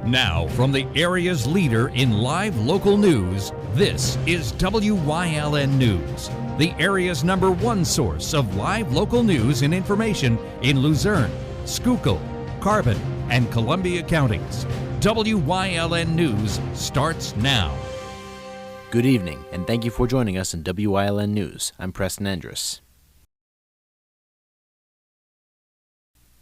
Now, from the area's leader in live local news, this is WYLN News, the area's #1 source of live local news and information in Luzerne, Schuylkill, Carbon, and Columbia counties. WYLN News starts now. Good evening, and thank you for joining us in WYLN News. I'm Preston Endress.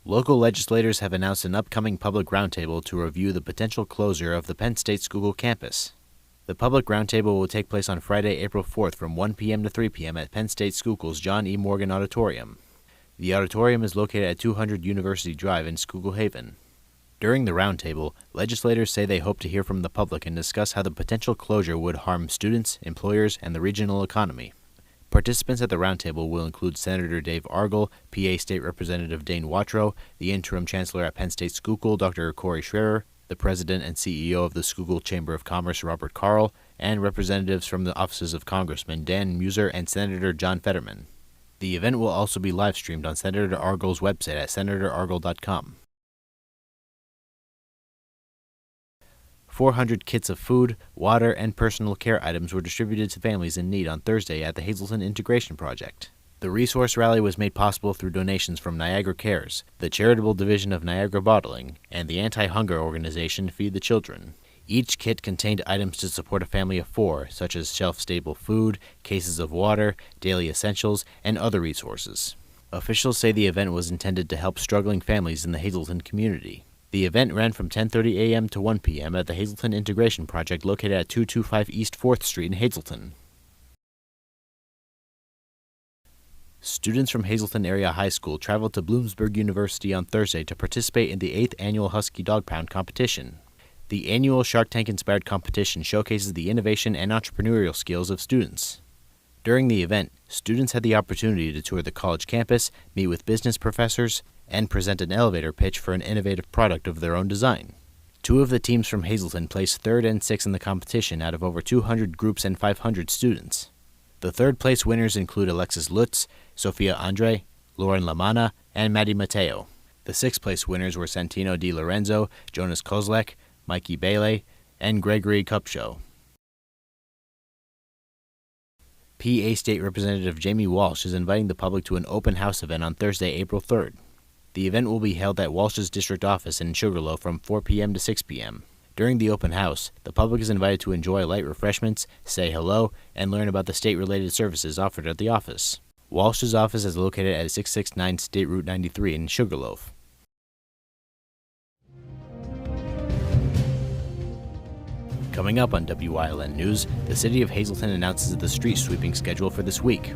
Local legislators have announced an upcoming public roundtable to review the potential closure of the Penn State Schuylkill campus. The public roundtable will take place on Friday, April 4th from 1 p.m. to 3 p.m. at Penn State Schuylkill's John E. Morgan Auditorium. The auditorium is located at 200 University Drive in Schuylkill Haven. During the roundtable, legislators say they hope to hear from the public and discuss how the potential closure would harm students, employers, and the regional economy. Participants at the roundtable will include Senator Dave Argel, PA State Representative Dane Watrow, the Interim Chancellor at Penn State Schuylkill, Dr. Corey Schrerer, the President and CEO of the Schuylkill Chamber of Commerce, Robert Carl, and representatives from the offices of Congressman Dan Muser and Senator John Fetterman. The event will also be live-streamed on Senator Argel's website at senatorargel.com. 400 kits of food, water, and personal care items were distributed to families in need on Thursday at the Hazleton Integration Project. The resource rally was made possible through donations from Niagara Cares, the charitable division of Niagara Bottling, and the anti-hunger organization Feed the Children. Each kit contained items to support a family of 4, such as shelf-stable food, cases of water, daily essentials, and other resources. Officials say the event was intended to help struggling families in the Hazleton community. The event ran from 10:30 a.m. to 1 p.m. at the Hazleton Integration Project located at 225 East 4th Street in Hazleton. Students from Hazleton Area High School traveled to Bloomsburg University on Thursday to participate in the 8th Annual Husky Dog Pound Competition. The annual Shark Tank-inspired competition showcases the innovation and entrepreneurial skills of students. During the event, students had the opportunity to tour the college campus, meet with business professors, and present an elevator pitch for an innovative product of their own design. 2 of the teams from Hazleton placed 3rd and 6th in the competition out of over 200 groups and 500 students. The 3rd-place winners include Alexis Lutz, Sophia Andre, Lauren Lamana, and Maddie Mateo. The 6th-place winners were Santino Di Lorenzo, Jonas Kozlek, Mikey Bailey, and Gregory Kupcho. PA State Representative Jamie Walsh is inviting the public to an open house event on Thursday, April 3rd. The event will be held at Walsh's district office in Sugarloaf from 4 p.m. to 6 p.m. During the open house, the public is invited to enjoy light refreshments, say hello, and learn about the state-related services offered at the office. Walsh's office is located at 669 State Route 93 in Sugarloaf. Coming up on WYLN News, the City of Hazleton announces the street sweeping schedule for this week.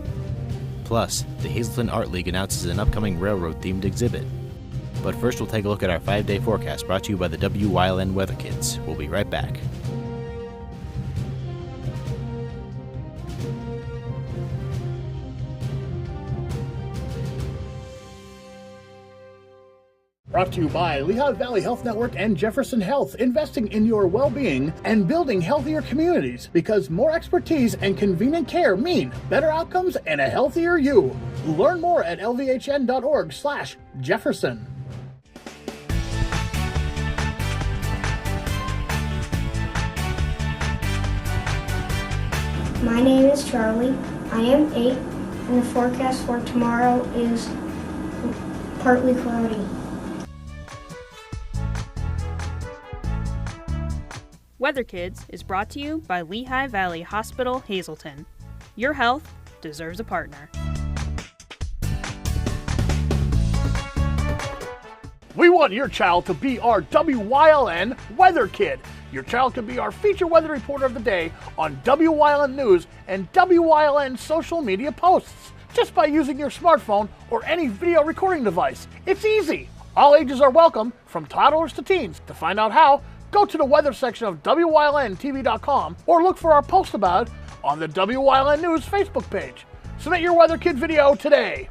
Plus, the Hazleton Art League announces an upcoming railroad-themed exhibit. But first, we'll take a look at our 5-day forecast brought to you by the WYLN Weather Kids. We'll be right back. Brought to you by Lehigh Valley Health Network and Jefferson Health, investing in your well-being and building healthier communities, because more expertise and convenient care mean better outcomes and a healthier you. Learn more at lvhn.org/Jefferson. My name is Charlie. I am 8, and the forecast for tomorrow is partly cloudy. Weather Kids is brought to you by Lehigh Valley Hospital, Hazleton. Your health deserves a partner. We want your child to be our WYLN Weather Kid. Your child can be our feature weather reporter of the day on WYLN News and WYLN social media posts, just by using your smartphone or any video recording device. It's easy. All ages are welcome, from toddlers to teens. To find out how, go to the weather section of WYLNTV.com or look for our post about it on the WYLN News Facebook page. Submit your Weather Kid video today.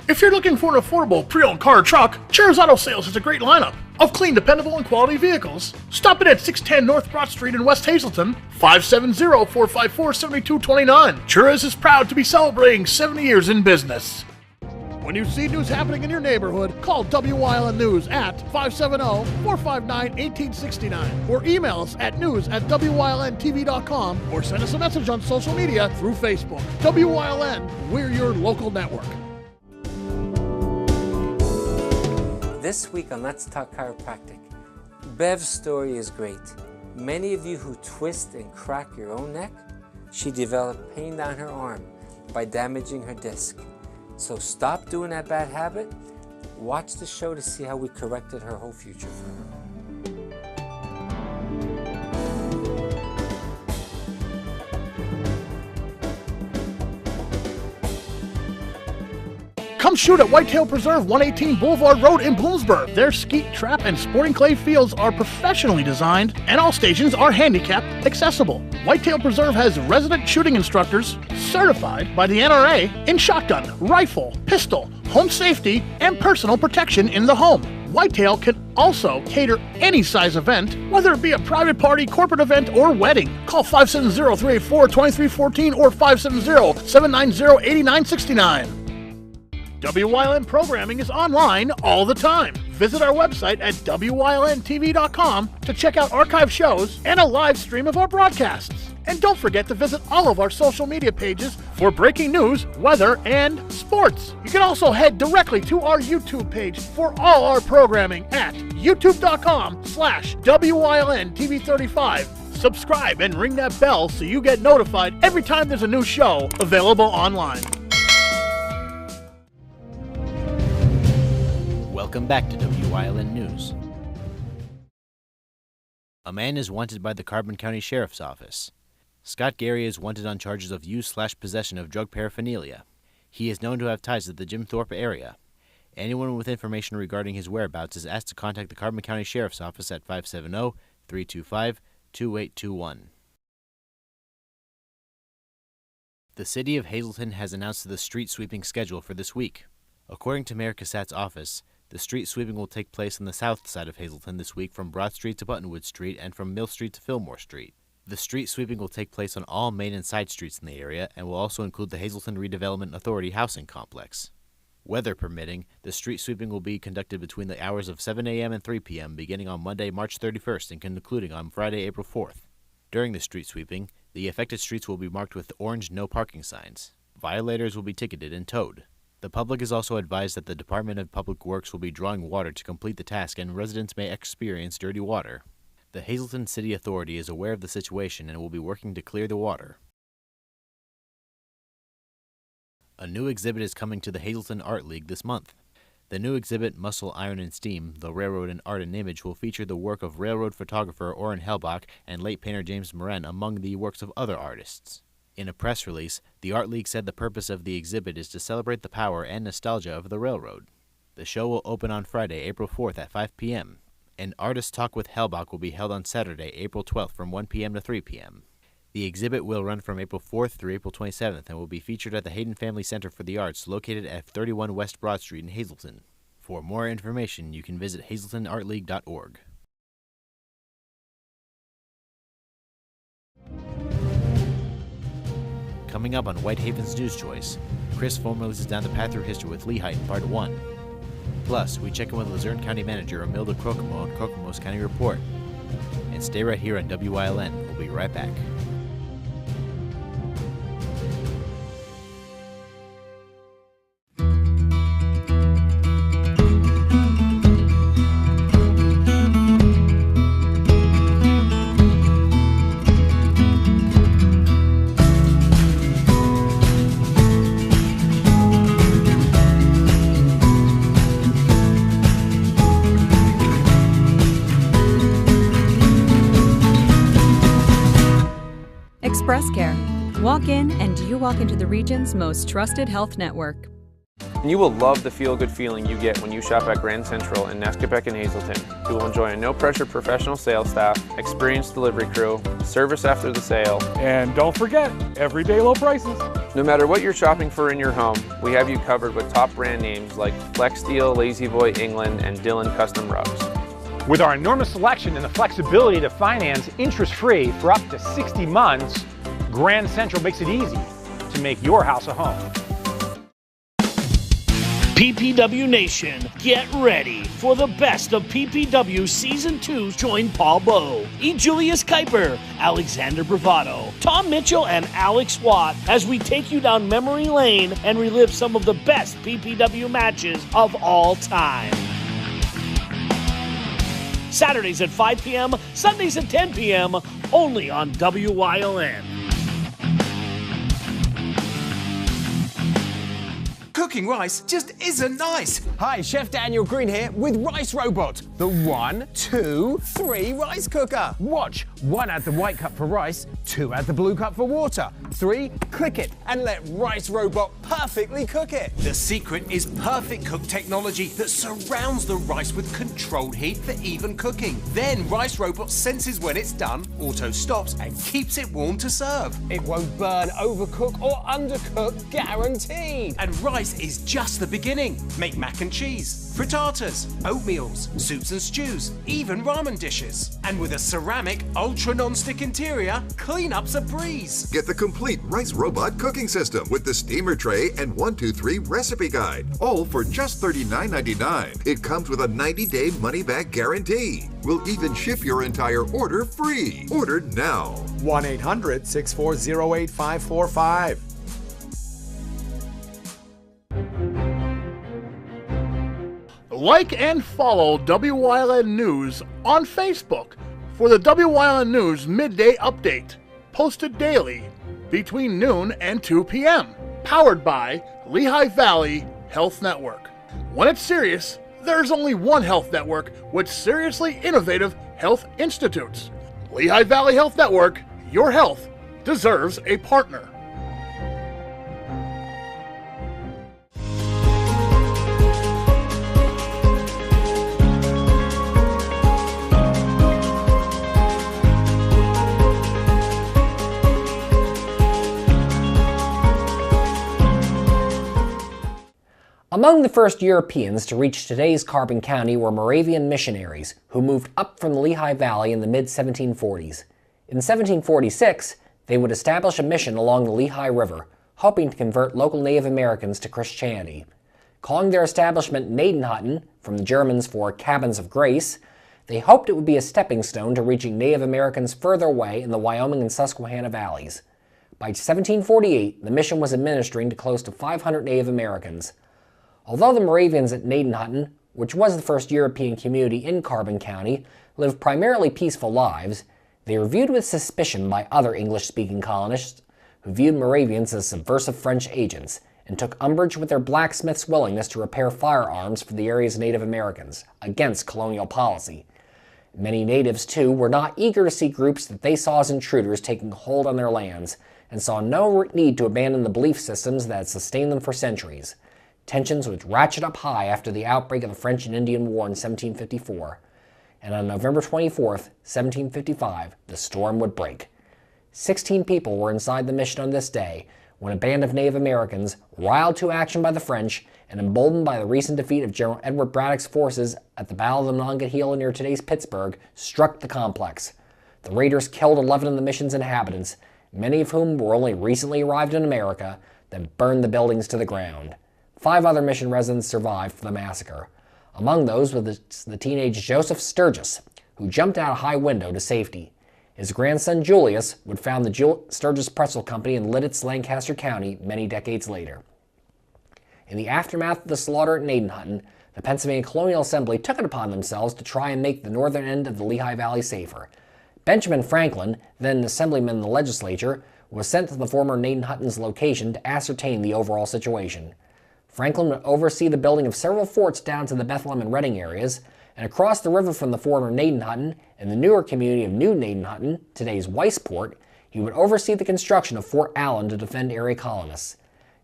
If you're looking for an affordable pre-owned car or truck, Cheers Auto Sales has a great lineup of clean, dependable, and quality vehicles. Stop in at 610 North Broad Street in West Hazleton, 570-454-7229. Cheers is proud to be celebrating 70 years in business. When you see news happening in your neighborhood, call Wyln News at 570-459-1869 or email us at news@wylntv.com or send us a message on social media through Facebook. WYLN, we're your local network. This week on Let's Talk Chiropractic, Bev's story is great. Many of you who twist and crack your own neck, she developed pain down her arm by damaging her disc. So stop doing that bad habit. Watch the show to see how we corrected her whole future for her. Come shoot at Whitetail Preserve 118 Boulevard Road in Bloomsburg. Their skeet, trap, and sporting clay fields are professionally designed, and all stations are handicapped accessible. Whitetail Preserve has resident shooting instructors certified by the NRA in shotgun, rifle, pistol, home safety, and personal protection in the home. Whitetail can also cater any size event, whether it be a private party, corporate event, or wedding. Call 570-384-2314 or 570-790-8969. WYLN programming is online all the time. Visit our website at WYLNTV.com to check out archive shows and a live stream of our broadcasts. And don't forget to visit all of our social media pages for breaking news, weather, and sports. You can also head directly to our YouTube page for all our programming at youtube.com/WYLNTV35. Subscribe and ring that bell so you get notified every time there's a new show available online. Welcome back to WYLN News. A man is wanted by the Carbon County Sheriff's Office. Scott Gary is wanted on charges of use/possession of drug paraphernalia. He is known to have ties to the Jim Thorpe area. Anyone with information regarding his whereabouts is asked to contact the Carbon County Sheriff's Office at 570-325-2821. The City of Hazleton has announced the street sweeping schedule for this week. According to Mayor Cassatt's office, the street sweeping will take place on the south side of Hazleton this week from Broad Street to Buttonwood Street and from Mill Street to Fillmore Street. The street sweeping will take place on all main and side streets in the area and will also include the Hazleton Redevelopment Authority housing complex. Weather permitting, the street sweeping will be conducted between the hours of 7 a.m. and 3 p.m. beginning on Monday, March 31st and concluding on Friday, April 4th. During the street sweeping, the affected streets will be marked with orange no parking signs. Violators will be ticketed and towed. The public is also advised that the Department of Public Works will be drawing water to complete the task and residents may experience dirty water. The Hazleton City Authority is aware of the situation and will be working to clear the water. A new exhibit is coming to the Hazleton Art League this month. The new exhibit, Muscle, Iron, and Steam, The Railroad in Art and Image, will feature the work of railroad photographer Orrin Hellbach and late painter James Moran among the works of other artists. In a press release, the Art League said the purpose of the exhibit is to celebrate the power and nostalgia of the railroad. The show will open on Friday, April 4th at 5 p.m. An Artist Talk with Hellbach will be held on Saturday, April 12th from 1 p.m. to 3 p.m. The exhibit will run from April 4th through April 27th and will be featured at the Hayden Family Center for the Arts located at 31 West Broad Street in Hazleton. For more information, you can visit hazletonartleague.org. Coming up on Whitehaven's News Choice, Chris Fulmer leads us down the path through history with Lehigh in Part 1. Plus, we check in with Luzerne County Manager Imelda Crocomo on Crocomo's County Report. And stay right here on WYLN. We'll be right back. Express Care. Walk in and you walk into the region's most trusted health network. You will love the feel-good feeling you get when you shop at Grand Central in Nescopeck and Hazleton. You will enjoy a no-pressure professional sales staff, experienced delivery crew, service after the sale, and don't forget, everyday low prices. No matter what you're shopping for in your home, we have you covered with top brand names like Flex Steel, La-Z-Boy, England, and Dillon Custom Rugs. With our enormous selection and the flexibility to finance interest-free for up to 60 months, Grand Central makes it easy to make your house a home. PPW Nation, get ready for the best of PPW Season 2. Join Paul Bowe, E. Julius Kuiper, Alexander Bravado, Tom Mitchell, and Alex Watt as we take you down memory lane and relive some of the best PPW matches of all time. Saturdays at 5 p.m., Sundays at 10 p.m., only on WYLN. Cooking rice just isn't nice. Hi, Chef Daniel Green here with Rice Robot, the 1, 2, 3 rice cooker. Watch, 1 add the white cup for rice, 2 add the blue cup for water, 3 click it. And let Rice Robot perfectly cook it. The secret is Perfect Cook technology that surrounds the rice with controlled heat for even cooking. Then Rice Robot senses when it's done, auto stops, and keeps it warm to serve. It won't burn, overcook, or undercook, guaranteed. And rice is just the beginning. Make mac and cheese, frittatas, oatmeals, soups and stews, even ramen dishes. And with a ceramic, ultra non-stick interior, cleanup's a breeze. Get the complete Rice Robot cooking system with the steamer tray and 1-2-3 recipe guide, all for just $39.99. It comes with a 90-day money-back guarantee. We'll even ship your entire order free. Order now. 1-800-640-8545. Like and follow WYLN News on Facebook for the WYLN News Midday Update, posted daily between noon and 2 p.m., powered by Lehigh Valley Health Network. When it's serious, there's only one health network with seriously innovative health institutes. Lehigh Valley Health Network, your health deserves a partner. Among the first Europeans to reach today's Carbon County were Moravian missionaries who moved up from the Lehigh Valley in the mid-1740s. In 1746, they would establish a mission along the Lehigh River, hoping to convert local Native Americans to Christianity. Calling their establishment Gnadenhutten, from the Germans for Cabins of Grace, they hoped it would be a stepping stone to reaching Native Americans further away in the Wyoming and Susquehanna valleys. By 1748, the mission was administering to close to 500 Native Americans. Although the Moravians at Gnadenhutten, which was the first European community in Carbon County, lived primarily peaceful lives, they were viewed with suspicion by other English-speaking colonists who viewed Moravians as subversive French agents and took umbrage with their blacksmiths' willingness to repair firearms for the area's Native Americans, against colonial policy. Many natives, too, were not eager to see groups that they saw as intruders taking hold on their lands, and saw no need to abandon the belief systems that had sustained them for centuries. Tensions would ratchet up high after the outbreak of the French and Indian War in 1754, and on November 24, 1755, the storm would break. 16 people were inside the mission on this day when a band of Native Americans, riled to action by the French and emboldened by the recent defeat of General Edward Braddock's forces at the Battle of the Monongahela near today's Pittsburgh, struck the complex. The raiders killed 11 of the mission's inhabitants, many of whom were only recently arrived in America, then burned the buildings to the ground. 5 other mission residents survived the massacre. Among those was the teenage Joseph Sturgis, who jumped out a high window to safety. His grandson Julius would found the Sturgis Pretzel Company in Lidditz, Lancaster County many decades later. In the aftermath of the slaughter at Gnadenhutten, the Pennsylvania Colonial Assembly took it upon themselves to try and make the northern end of the Lehigh Valley safer. Benjamin Franklin, then an assemblyman in the legislature, was sent to the former Gnadenhutten's location to ascertain the overall situation. Franklin would oversee the building of several forts down to the Bethlehem and Reading areas, and across the river from the former Gnadenhutten and the newer community of New Gnadenhutten, today's Weisport, he would oversee the construction of Fort Allen to defend area colonists.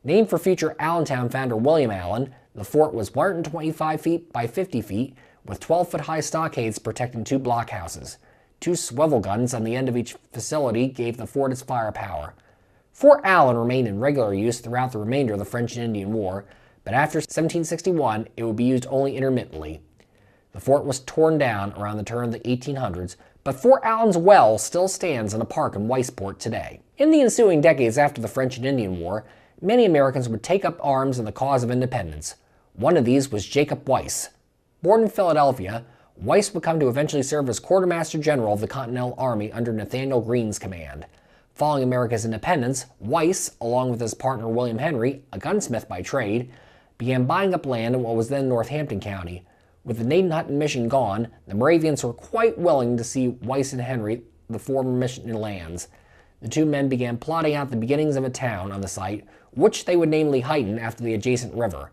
Named for future Allentown founder William Allen, the fort was 125 feet by 50 feet, with 12-foot-high stockades protecting 2 blockhouses. 2 swivel guns on the end of each facility gave the fort its firepower. Fort Allen remained in regular use throughout the remainder of the French and Indian War, but after 1761 it would be used only intermittently. The fort was torn down around the turn of the 1800s, but Fort Allen's well still stands in a park in Weisport today. In the ensuing decades after the French and Indian War, many Americans would take up arms in the cause of independence. One of these was Jacob Weiss. Born in Philadelphia, Weiss would come to eventually serve as Quartermaster General of the Continental Army under Nathanael Greene's command. Following America's independence, Weiss, along with his partner William Henry, a gunsmith by trade, began buying up land in what was then Northampton County. With the Gnadenhutten mission gone, the Moravians were quite willing to see Weiss and Henry the former mission lands. The two men began plotting out the beginnings of a town on the site, which they would name Lehighton after the adjacent river.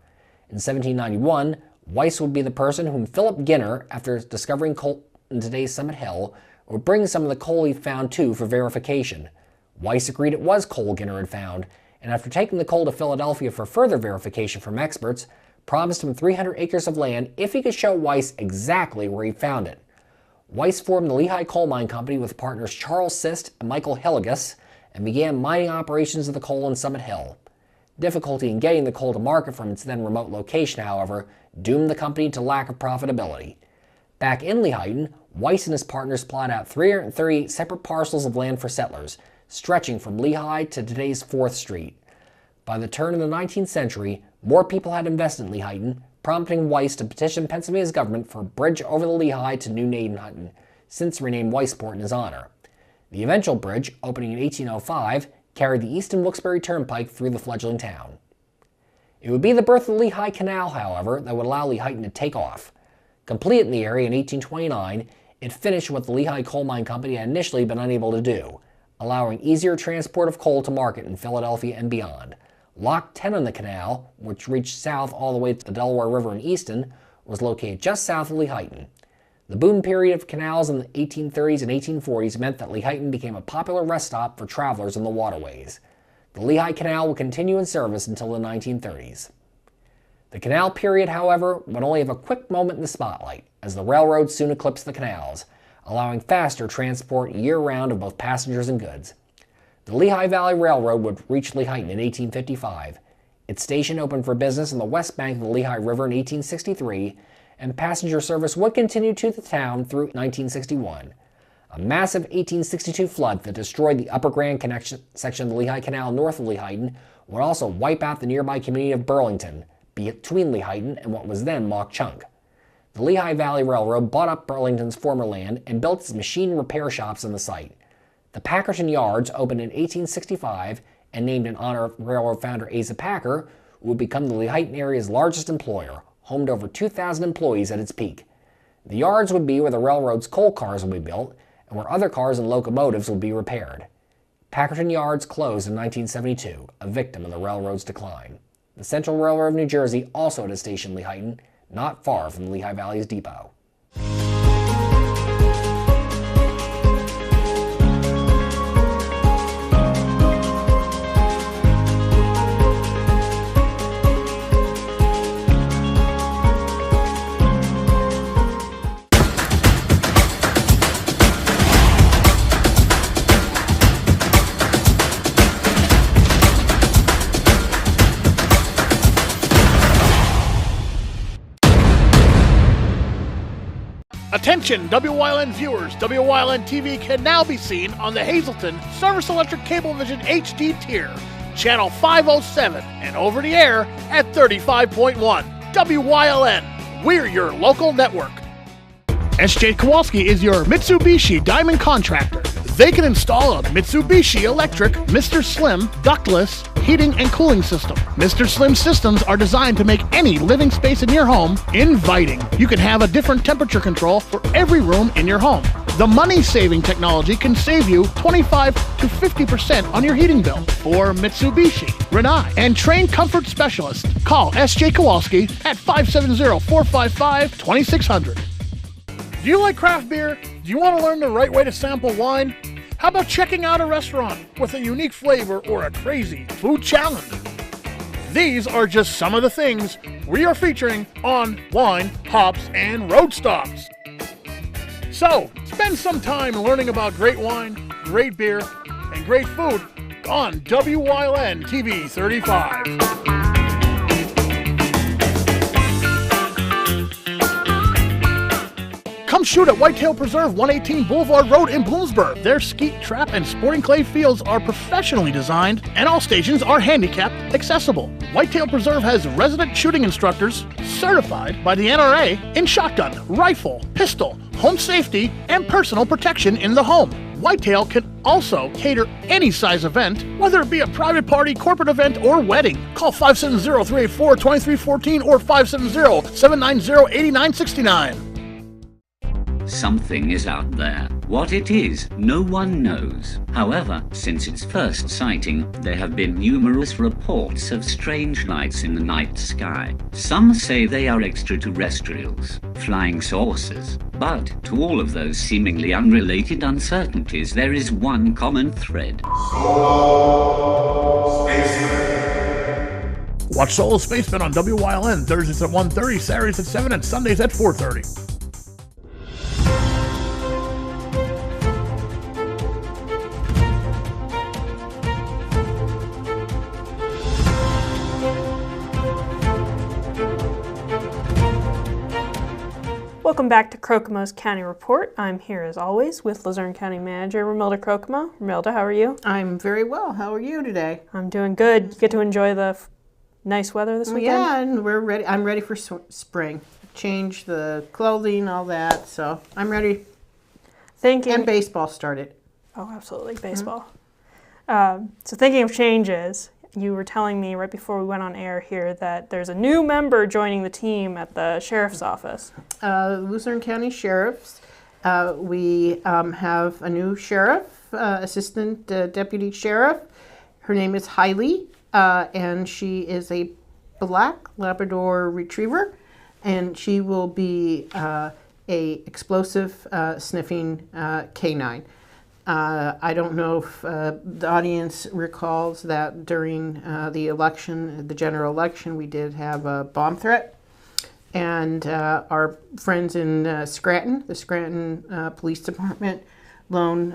In 1791, Weiss would be the person whom Philip Ginner, after discovering coal in today's Summit Hill, would bring some of the coal he found to for verification. Weiss agreed it was coal Ginner had found, and after taking the coal to Philadelphia for further verification from experts, promised him 300 acres of land if he could show Weiss exactly where he found it. Weiss formed the Lehigh Coal Mine Company with partners Charles Sist and Michael Hilligus and began mining operations of the coal in Summit Hill. Difficulty in getting the coal to market from its then remote location, however, doomed the company to lack of profitability. Back in Lehighton, Weiss and his partners plotted out 338 separate parcels of land for settlers, stretching from Lehigh to today's 4th Street. By the turn of the 19th century, more people had invested in Lehighton, prompting Weiss to petition Pennsylvania's government for a bridge over the Lehigh to New Gnadenhutten, since renamed Weisport in his honor. The eventual bridge, opening in 1805, carried the Easton Wilkes-Barre Turnpike through the fledgling town. It would be the birth of the Lehigh Canal, however, that would allow Lehighton to take off. Complete in the area in 1829, it finished what the Lehigh Coal Mine Company had initially been unable to do, allowing easier transport of coal to market in Philadelphia and beyond. Lock 10 on the canal, which reached south all the way to the Delaware River in Easton, was located just south of Lehighton. The boom period of canals in the 1830s and 1840s meant that Lehighton became a popular rest stop for travelers on the waterways. The Lehigh Canal would continue in service until the 1930s. The canal period, however, would only have a quick moment in the spotlight, as the railroad soon eclipsed the canals, allowing faster transport year-round of both passengers and goods. The Lehigh Valley Railroad would reach Lehighton in 1855. Its station opened for business on the west bank of the Lehigh River in 1863, and passenger service would continue to the town through 1961. A massive 1862 flood that destroyed the Upper Grand Connection section of the Lehigh Canal north of Lehighton would also wipe out the nearby community of Burlington, between Lehighton and what was then Mauch Chunk. The Lehigh Valley Railroad bought up Burlington's former land and built its machine repair shops on the site. The Packerton Yards opened in 1865 and named in honor of railroad founder Asa Packer, would become the Lehighton area's largest employer, home to over 2,000 employees at its peak. The yards would be where the railroad's coal cars would be built and where other cars and locomotives would be repaired. Packerton Yards closed in 1972, a victim of the railroad's decline. The Central Railroad of New Jersey also had a station in Lehighton, not far from the Lehigh Valley's depot. Attention, WYLN viewers! WYLN TV can now be seen on the Hazleton Service Electric Cablevision HD tier, channel 507, and over the air at 35.1. WYLN, we're your local network. SJ Kowalski is your Mitsubishi Diamond contractor. They can install a Mitsubishi Electric Mr. Slim ductless heating and cooling system. Mr. Slim systems are designed to make any living space in your home inviting. You can have a different temperature control for every room in your home. The money-saving technology can save you 25 to 50% on your heating bill. For Mitsubishi, Rinnai, and trained comfort specialists, call SJ Kowalski at 570-455-2600. Do you like craft beer? Do you want to learn the right way to sample wine? How about checking out a restaurant with a unique flavor or a crazy food challenge? These are just some of the things we are featuring on Wine, Hops, and Road Stops. So, spend some time learning about great wine, great beer, and great food on WYLN TV 35. Come shoot at Whitetail Preserve, 118 Boulevard Road in Bloomsburg. Their skeet, trap, and sporting clay fields are professionally designed, and all stations are handicap accessible. Whitetail Preserve has resident shooting instructors certified by the NRA in shotgun, rifle, pistol, home safety, and personal protection in the home. Whitetail can also cater any size event, whether it be a private party, corporate event, or wedding. Call 570-384-2314 or 570-790-8969. Something is out there. What it is, no one knows. However, since its first sighting, there have been numerous reports of strange lights in the night sky. Some say they are extraterrestrials, flying saucers. But to all of those seemingly unrelated uncertainties, there is one common thread. Watch Solo Spaceman on WYLN Thursdays at 1:30, Saturdays at 7, and Sundays at 4:30. Welcome back to Crocomo's County Report. I'm here as always with Luzerne County Manager Romilda Crocomo. Romilda, how are you? I'm very well. How are you today? I'm doing good. You get to enjoy the nice weather this weekend? Yeah, and we're ready. I'm ready for spring. Change the clothing, all that. So I'm ready. Thinking. And baseball started. Oh, absolutely, baseball. So thinking of changes, you were telling me right before we went on air here that there's a new member joining the team at the sheriff's office. Luzerne County Sheriff's. We have a new sheriff, assistant deputy sheriff. Her name is Hailey, and she is a black Labrador retriever, and she will be a explosive sniffing canine. I don't know if the audience recalls that during the election, the general election, we did have a bomb threat. And our friends in Scranton, the Scranton Police Department, loaned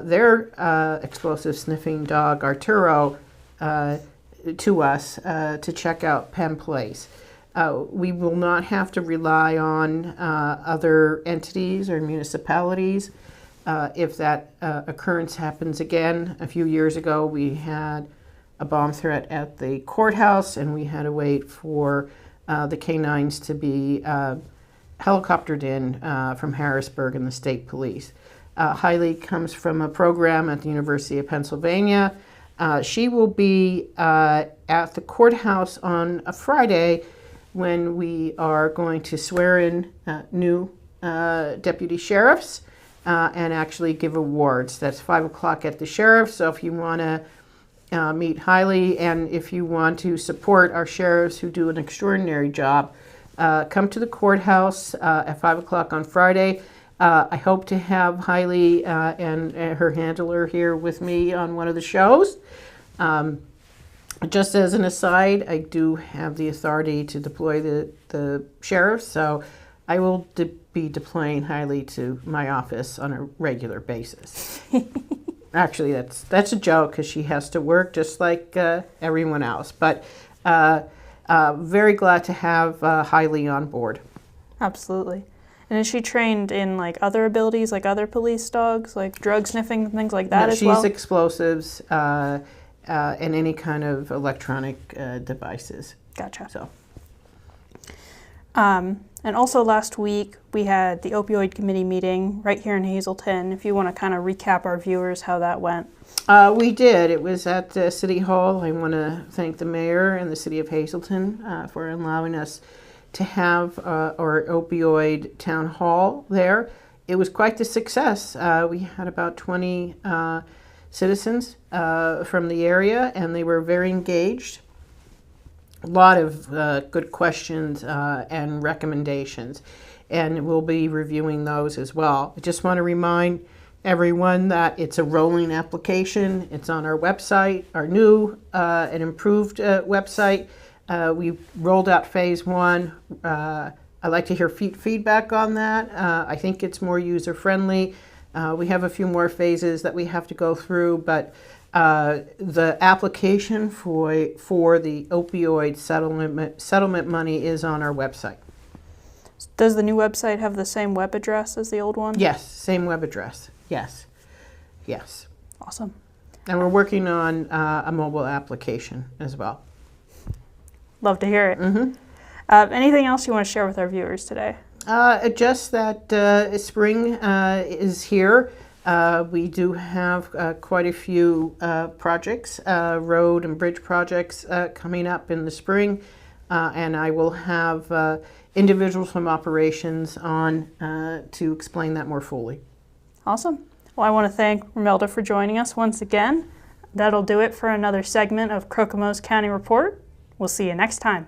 their explosive sniffing dog, Arturo, to us to check out Penn Place. We will not have to rely on other entities or municipalities. If that occurrence happens again. A few years ago, we had a bomb threat at the courthouse, and we had to wait for the canines to be helicoptered in from Harrisburg and the state police. Hailey comes from a program at the University of Pennsylvania. She will be at the courthouse on a Friday when we are going to swear in new deputy sheriffs. And actually give awards. That's 5 o'clock at the sheriff. So if you want to meet Hailey and if you want to support our sheriffs who do an extraordinary job, come to the courthouse at 5 o'clock on Friday. I hope to have Hailey and her handler here with me on one of the shows. Just as an aside, I do have the authority to deploy the sheriff, so I will be deploying Hailey to my office on a regular basis. Actually, that's a joke because she has to work just like everyone else. But very glad to have Hailey on board. Absolutely. And is she trained in like other abilities, like other police dogs, like drug sniffing and things like that as well? She's explosives and any kind of electronic devices. Gotcha. So. And also last week we had the opioid committee meeting right here in Hazleton. If you want to kind of recap our viewers how that went. We did. It was at City Hall. I want to thank the mayor and the city of Hazleton for allowing us to have our opioid town hall there. It was quite the success. We had about 20 citizens from the area, and they were very engaged. A lot of good questions and recommendations, and we'll be reviewing those as well. I just want to remind everyone that it's a rolling application. It's on our website, our new and improved website. We rolled out phase 1. I'd like to hear feedback on that. I think it's more user-friendly. We have a few more phases that we have to go through, but The application for the opioid settlement money is on our website. Does the new website have the same web address as the old one? Yes, same web address. Yes. Yes. Awesome. And we're working on a mobile application as well. Love to hear it. Mm-hmm. Anything else you want to share with our viewers today? Just that spring is here. We do have quite a few projects, road and bridge projects coming up in the spring, and I will have individuals from operations on to explain that more fully. Awesome. Well, I want to thank Romelda for joining us once again. That'll do it for another segment of Kokomo's County Report. We'll see you next time.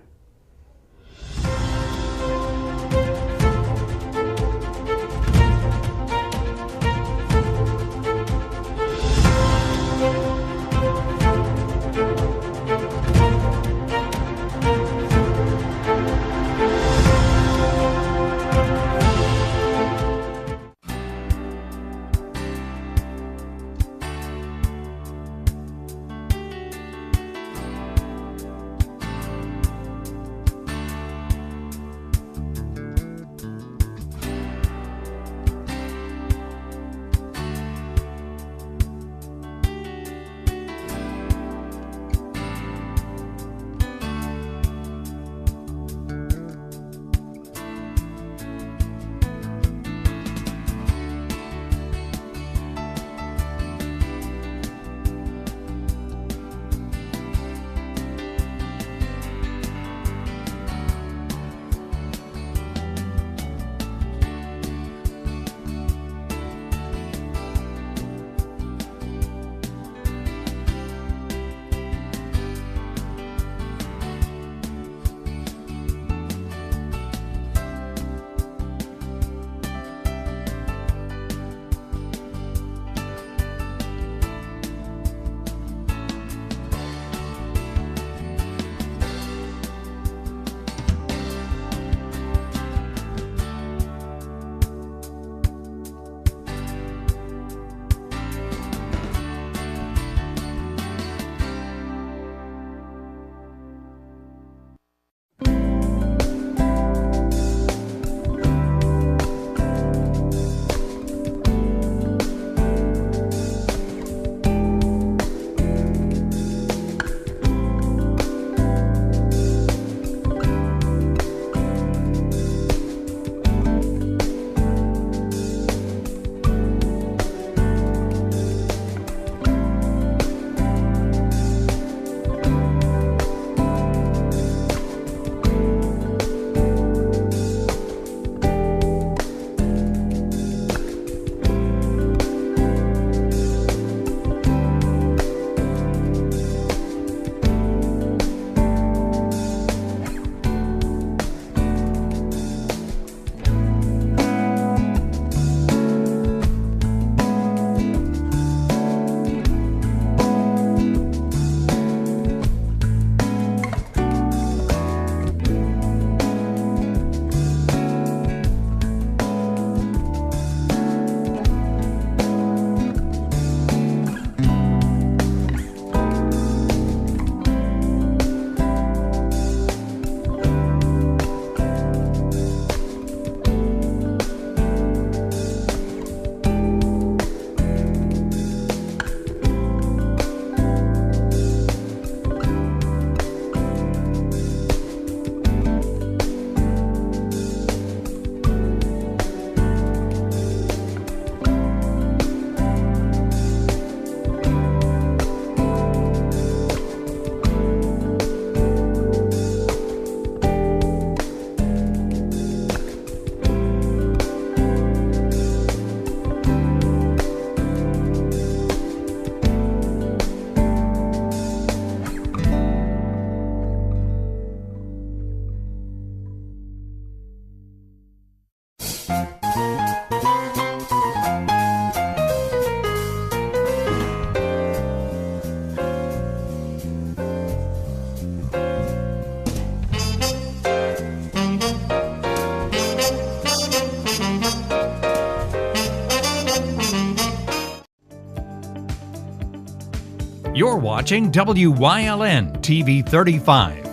You're watching WYLN TV 35.